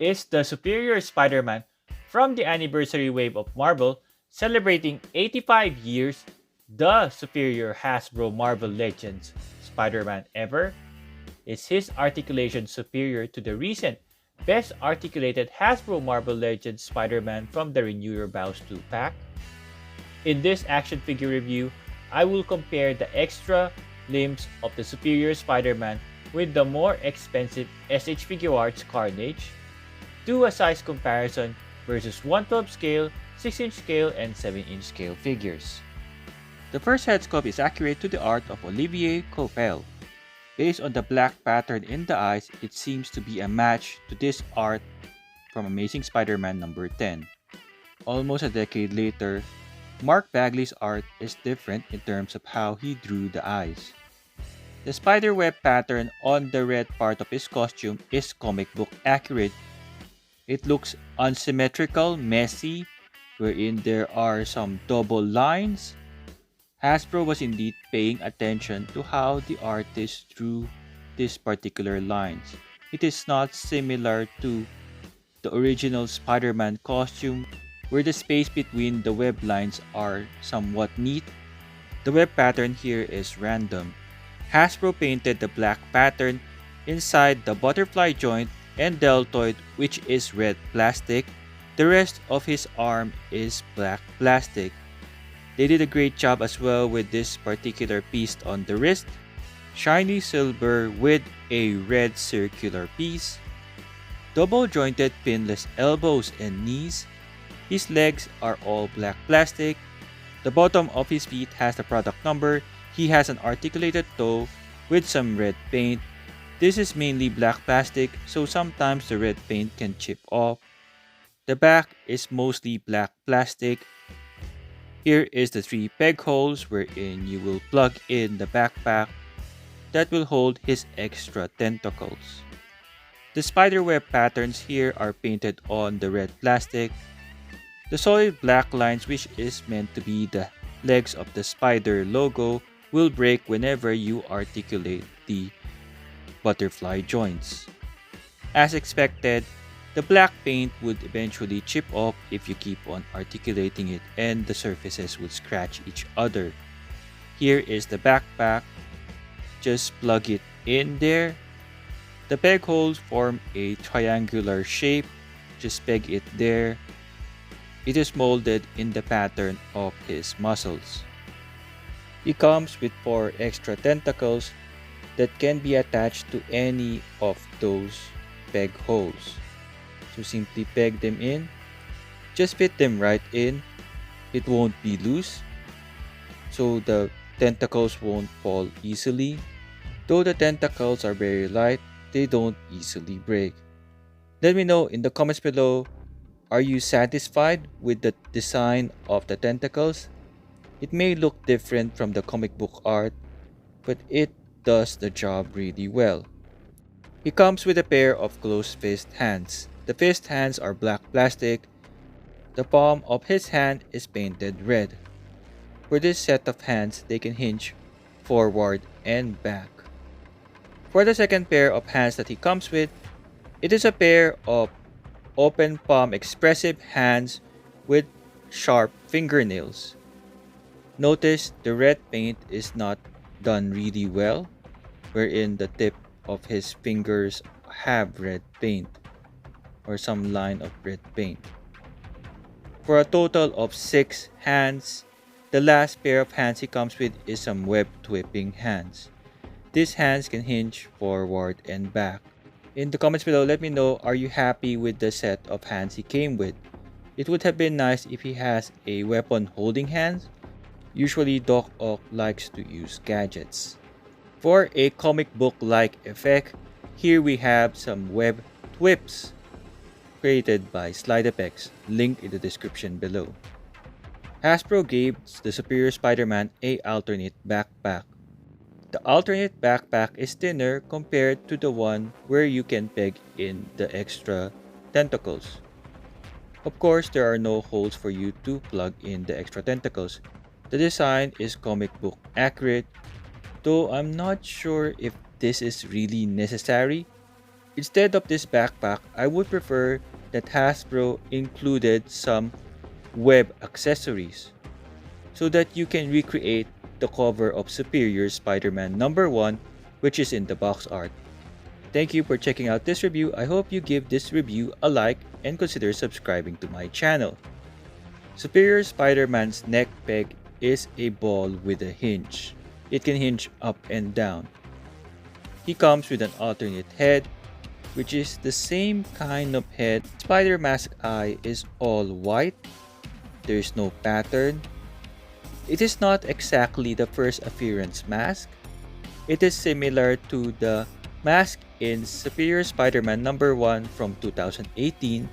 is the Superior Spider-Man from the anniversary wave of Marvel celebrating 85 years, the superior Hasbro Marvel Legends Spider-Man ever. Is his articulation superior to the recent best articulated Hasbro Marvel Legends Spider-Man from the Renew Your Vows 2 pack? In this action figure review, I will compare the extra limbs of the superior Spider-Man with the more expensive SH Figuarts Carnage, do a size comparison versus 1/12 scale, 6-inch scale, and 7-inch scale figures. The first head sculpt is accurate to the art of Olivier Coipel. Based on the black pattern in the eyes, it seems to be a match to this art from Amazing Spider-Man number 10. Almost a decade later, Mark Bagley's art is different in terms of how he drew the eyes. The spiderweb pattern on the red part of his costume is comic book accurate. It looks unsymmetrical, messy, wherein there are some double lines. Hasbro was indeed paying attention to how the artist drew these particular lines. It is not similar to the original Spider-Man costume where the space between the web lines are somewhat neat. The web pattern here is random. Hasbro painted the black pattern inside the butterfly joint and deltoid, which is red plastic. The rest of his arm is black plastic. They did a great job as well with this particular piece on the wrist. Shiny silver with a red circular piece. Double jointed pinless elbows and knees. His legs are all black plastic. The bottom of his feet has the product number. He has an articulated toe with some red paint. This is mainly black plastic, so sometimes the red paint can chip off. The back is mostly black plastic. Here is the 3 peg holes wherein you will plug in the backpack that will hold his extra tentacles. The spiderweb patterns here are painted on the red plastic. The solid black lines, which is meant to be the legs of the spider logo, will break whenever you articulate the butterfly joints. As expected, the black paint would eventually chip off if you keep on articulating it and the surfaces would scratch each other. Here is the backpack. Just plug it in there. The peg holes form a triangular shape. Just peg it there. It is molded in the pattern of his muscles. He comes with 4 extra tentacles that can be attached to any of those peg holes. So simply peg them in. Just fit them right in. It won't be loose, so the tentacles won't fall easily. Though the tentacles are very light, they don't easily break. Let me know in the comments below, are you satisfied with the design of the tentacles? It may look different from the comic book art, but it does the job really well. He comes with a pair of closed fist hands. The fist hands are black plastic. The palm of his hand is painted red. For this set of hands, they can hinge forward and back. For the second pair of hands that he comes with, it is a pair of open palm expressive hands with sharp fingernails. Notice the red paint is not done really well, wherein the tip of his fingers have red paint or some line of red paint. For a total of 6 hands, the last pair of hands he comes with is some web whipping hands. These hands can hinge forward and back. In the comments below, let me know, are you happy with the set of hands he came with? It would have been nice if he has a weapon holding hands. Usually Doc Ock likes to use gadgets. For a comic book like effect, here we have some web whips created by Slide Effects, linked in the description below. Hasbro gave the Superior Spider-Man a alternate backpack. The alternate backpack is thinner compared to the one where you can peg in the extra tentacles. Of course, there are no holes for you to plug in the extra tentacles. The design is comic book accurate, though I'm not sure if this is really necessary. Instead of this backpack, I would prefer that Hasbro included some web accessories so that you can recreate the cover of Superior Spider-Man #1, which is in the box art. Thank you for checking out this review. I hope you give this review a like and consider subscribing to my channel. Superior Spider-Man's neck peg is a ball with a hinge. It can hinge up and down. He comes with an alternate head, which is the same kind of head. Spider-Mask eye is all white. There is no pattern. It is not exactly the first appearance mask. It is similar to the mask in Superior Spider-Man #1 from 2018.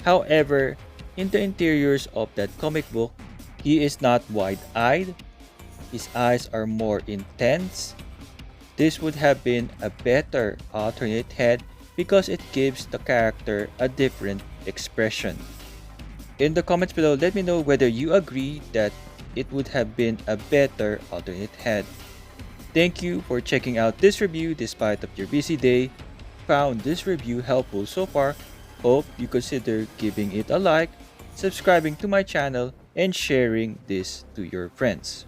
However, in the interiors of that comic book, he is not wide-eyed. His eyes are more intense. This would have been a better alternate head because it gives the character a different expression. In the comments below, let me know whether you agree that it would have been a better alternate head. Thank you for checking out this review despite of your busy day. Found this review helpful so far. Hope you consider giving it a like, subscribing to my channel, and sharing this to your friends.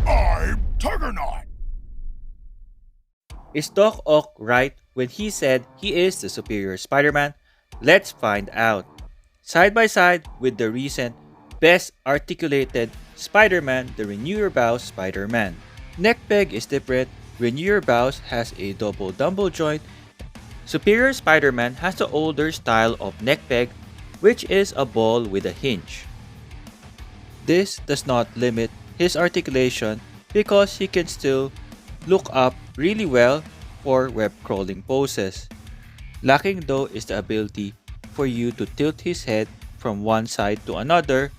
I'm Tuggernaut! Is Doc Ock right when he said he is the Superior Spider-Man? Let's find out. Side by side with the recent Best Articulated Spider-Man, the Renew Your Vows Spider-Man. Neck peg is different. Renew Your Vows has a double dumbbell joint. Superior Spider-Man has the older style of neck peg, which is a ball with a hinge. This does not limit his articulation because he can still look up really well for web crawling poses. Lacking though is the ability for you to tilt his head from one side to another,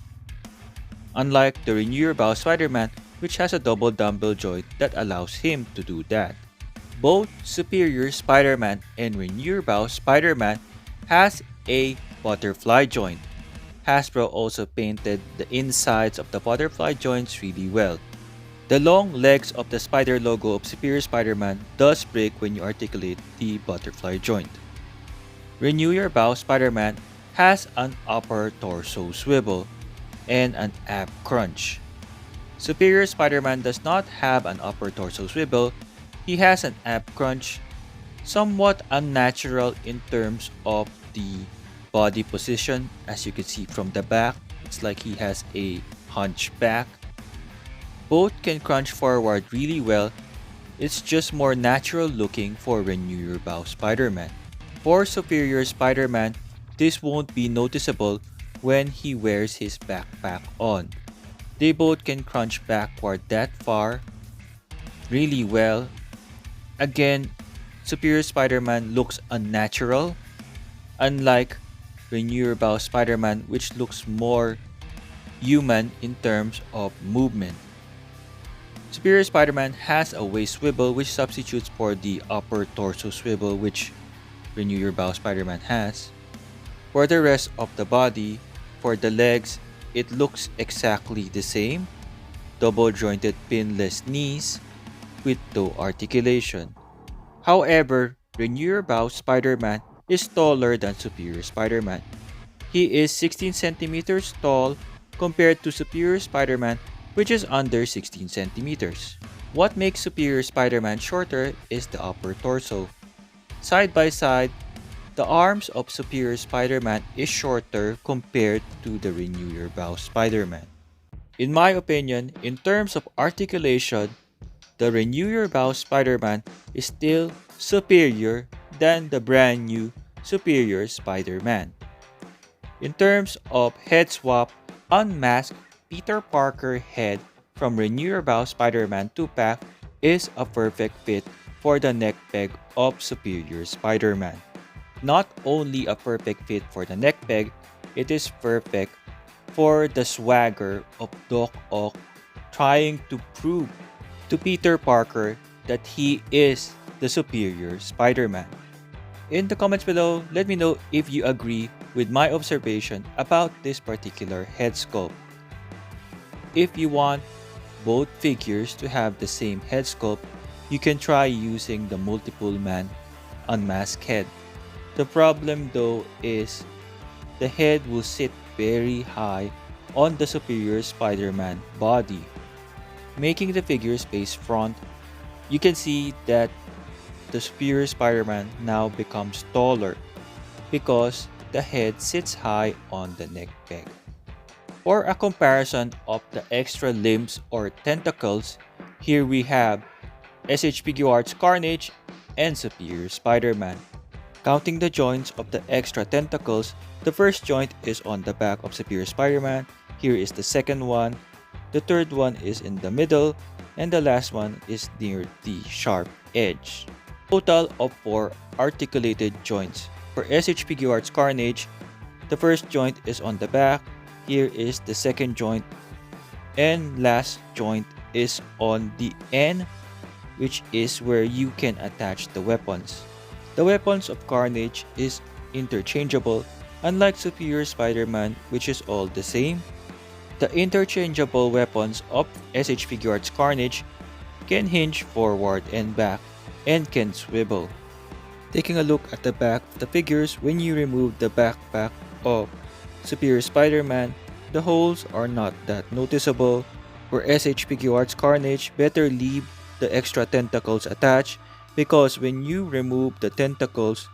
unlike the Renew Your Vows Spider-Man, which has a double dumbbell joint that allows him to do that. Both Superior Spider-Man and Renew Your Vows Spider-Man has a butterfly joint. Hasbro also painted the insides of the butterfly joints really well. The long legs of the spider logo of Superior Spider-Man does break when you articulate the butterfly joint. Renew Your Vows Spider-Man has an upper torso swivel and an ab crunch. Superior Spider-Man does not have an upper torso swivel. He has an ab crunch, somewhat unnatural in terms of the body position. As you can see from the back, it's like he has a hunchback. Both can crunch forward really well. It's just more natural looking for Renew Your Vows Spider-Man. For Superior Spider-Man, this won't be noticeable when he wears his backpack on. They both can crunch backward that far really well. Again, Superior Spider-Man looks unnatural, unlike Renew Your Vows Spider-Man, which looks more human in terms of movement. Superior Spider-Man has a waist swivel which substitutes for the upper torso swivel which Renew Your Vows Spider-Man has. For the rest of the body, for the legs, it looks exactly the same. Double jointed pinless knees with toe articulation. However, Renew Your Vows Spider-Man is taller than Superior Spider-Man. He is 16 centimeters tall compared to Superior Spider-Man, which is under 16 centimeters. What makes Superior Spider-Man shorter is the upper torso. Side by side, the arms of Superior Spider-Man is shorter compared to the Renew Your Vows Spider-Man. In my opinion, in terms of articulation, the Renew Your Vows Spider-Man is still superior than the brand new Superior Spider-Man. In terms of head swap, unmasked Peter Parker head from Renew Your Vows Spider-Man 2-pack is a perfect fit for the neck peg of Superior Spider-Man. Not only a perfect fit for the neck peg, it is perfect for the swagger of Doc Ock trying to prove to Peter Parker that he is the Superior Spider-Man. In the comments below, let me know if you agree with my observation about this particular head sculpt. If you want both figures to have the same head sculpt, you can try using the multiple man unmasked head. The problem though is the head will sit very high on the Superior Spider-Man body, making the figure's face front. You can see that the Superior Spider-Man now becomes taller because the head sits high on the neck peg. For a comparison of the extra limbs or tentacles, here we have SH Arts Carnage and Superior Spider-Man. Counting the joints of the extra tentacles, the first joint is on the back of Superior Spider-Man, here is the second one, the third one is in the middle, and the last one is near the sharp edge. Total of 4 articulated joints. For SH Arts Carnage, the first joint is on the back, here is the second joint, and last joint is on the end, which is where you can attach the weapons. The weapons of Carnage is interchangeable, unlike Superior Spider-Man, which is all the same. The interchangeable weapons of SH Arts Carnage can hinge forward and back and can swivel. Taking a look at the back of the figures, when you remove the backpack of Superior Spider-Man, the holes are not that noticeable. For SH Arts Carnage, better leave the extra tentacles attached because when you remove the tentacles,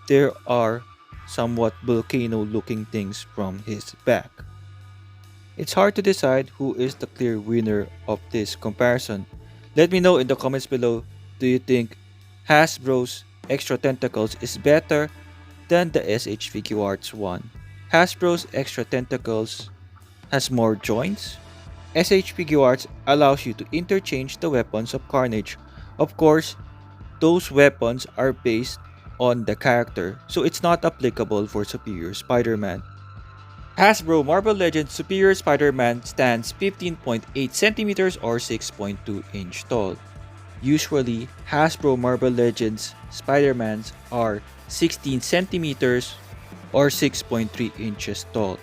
there are somewhat volcano-looking things from his back. It's hard to decide who is the clear winner of this comparison. Let me know in the comments below, do you think Hasbro's extra tentacles is better than the SH Arts one? Hasbro's extra tentacles has more joints. SH Arts allows you to interchange the weapons of Carnage. Of course, those weapons are based on the character, so it's not applicable for Superior Spider-Man. Hasbro Marvel Legends Superior Spider-Man stands 15.8 cm or 6.2 inch tall. Usually, Hasbro Marvel Legends Spider-Mans are 16 cm or 6.3 inches tall,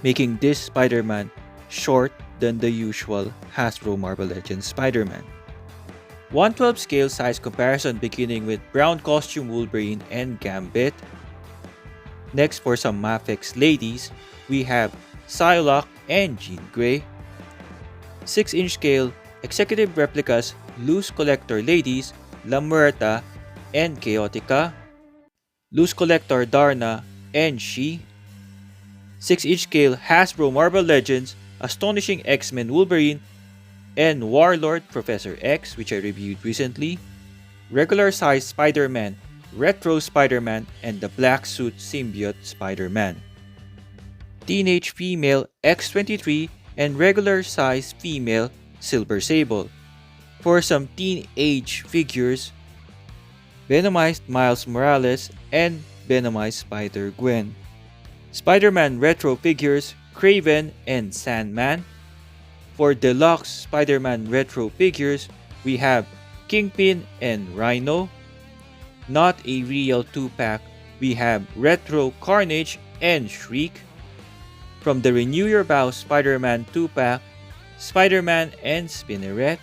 making this Spider-Man short than the usual Hasbro Marvel Legends Spider-Man. 1/12 scale size comparison beginning with brown costume Wolverine and Gambit. Next, for some Mafex ladies, we have Psylocke and Jean Grey. 6-inch scale executive replicas Loose Collector ladies La Muerta and Chaotica. Loose Collector Darna and She. 6-inch scale Hasbro Marvel Legends Astonishing X-Men Wolverine and Warlord Professor X, which I reviewed recently. Regular size Spider-Man, Retro Spider-Man, and the Black Suit Symbiote Spider-Man. Teenage female X-23 and regular size female Silver Sable. For some teenage figures, Venomized Miles Morales and Venomized Spider-Gwen. Spider-Man retro figures Kraven and Sandman. For deluxe Spider-Man retro figures, we have Kingpin and Rhino. Not a real 2-pack, we have Retro Carnage and Shriek. From the Renew Your Vows Spider-Man 2-pack, Spider-Man and Spinneret.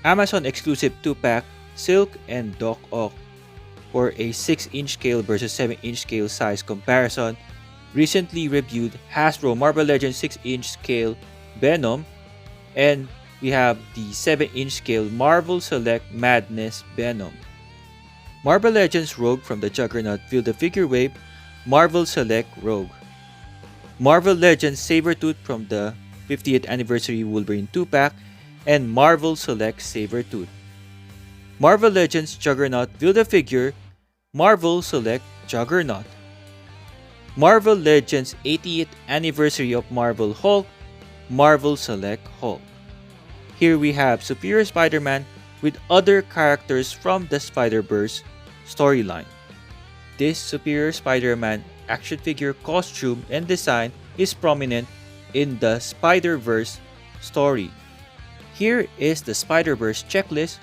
Amazon exclusive 2-pack, Silk and Doc Ock. For a 6-inch scale versus 7-inch scale size comparison, recently reviewed Hasbro Marvel Legends 6-inch scale Venom, and we have the 7-inch scale Marvel Select Madness Venom. Marvel Legends Rogue from the Juggernaut Build-A-Figure Wave, Marvel Select Rogue. Marvel Legends Sabretooth from the 50th Anniversary Wolverine 2-pack, and Marvel Select Sabretooth. Marvel Legends Juggernaut Build-A-Figure, Marvel Select Juggernaut. Marvel Legends 80th Anniversary of Marvel Hulk, Marvel Select Hulk. Here we have Superior Spider-Man with other characters from the Spider-Verse storyline. This Superior Spider-Man action figure costume and design is prominent in the Spider-Verse story. Here is the Spider-Verse checklist.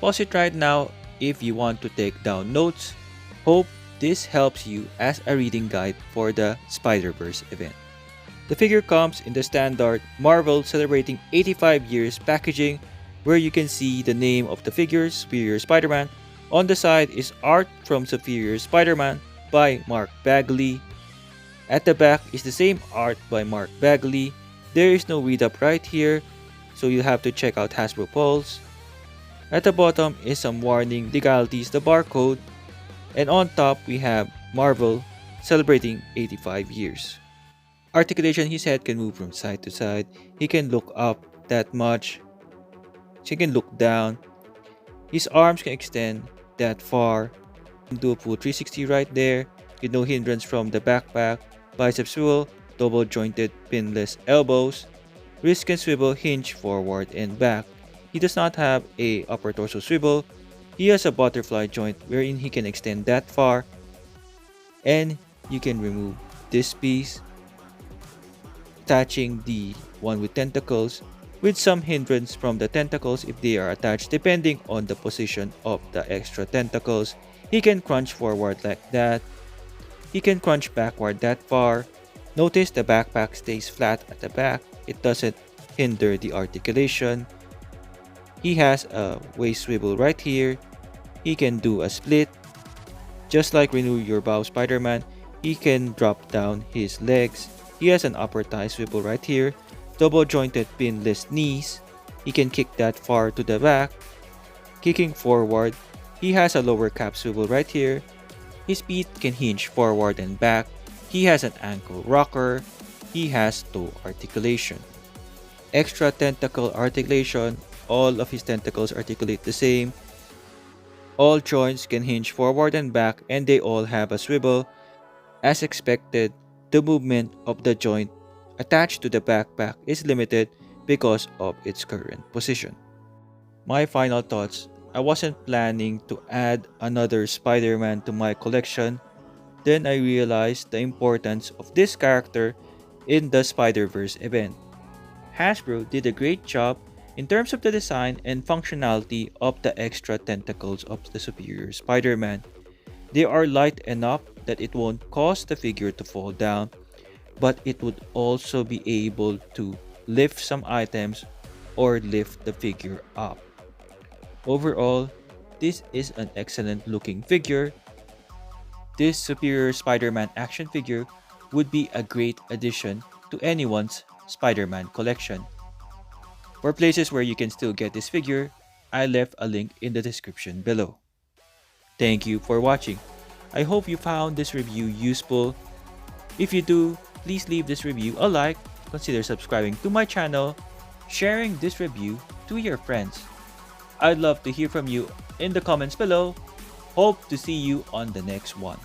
Pause it right now if you want to take down notes. Hope this helps you as a reading guide for the Spider-Verse event. The figure comes in the standard Marvel Celebrating 85 Years packaging, where you can see the name of the figure, Superior Spider-Man, On the side is art from Superior Spider-Man by Mark Bagley. At the back is the same art by Mark Bagley. There is no read up right here, so you'll have to check out Hasbro Pulse. At the bottom is some warning legalities, the barcode, and on top we have Marvel celebrating 85 years. Articulation, his head can move from side to side. He can look up that much. He can look down. His arms can extend that far. He can do a full 360 right there with no hindrance from the backpack. Bicep swivel, double jointed pinless elbows. Wrist can swivel, hinge forward and back. He does not have a upper torso swivel. He has a butterfly joint wherein he can extend that far. And you can remove this piece, attaching the one with tentacles with some hindrance from the tentacles if they are attached depending on the position of the extra tentacles. He can crunch forward like that. He can crunch backward that far. Notice the backpack stays flat at the back. It doesn't hinder the articulation. He has a waist swivel right here. He can do a split. Just like Renew Your Vows Spider-Man, he can drop down his legs. He has an upper thigh swivel right here. Double jointed pinless knees. He can kick that far to the back. Kicking forward. He has a lower cap swivel right here. His feet can hinge forward and back. He has an ankle rocker. He has toe articulation. Extra tentacle articulation. All of his tentacles articulate the same. All joints can hinge forward and back, and they all have a swivel. As expected, the movement of the joint attached to the backpack is limited because of its current position. My final thoughts: I wasn't planning to add another Spider-Man to my collection. Then I realized the importance of this character in the Spider-Verse event. Hasbro did a great job in terms of the design and functionality of the extra tentacles of the Superior Spider-Man. They are light enough that it won't cause the figure to fall down, but it would also be able to lift some items or lift the figure up. Overall, this is an excellent looking figure. This Superior Spider-Man action figure would be a great addition to anyone's Spider-Man collection. For places where you can still get this figure, I left a link in the description below. Thank you for watching. I hope you found this review useful. If you do, please leave this review a like, consider subscribing to my channel, sharing this review to your friends. I'd love to hear from you in the comments below. Hope to see you on the next one.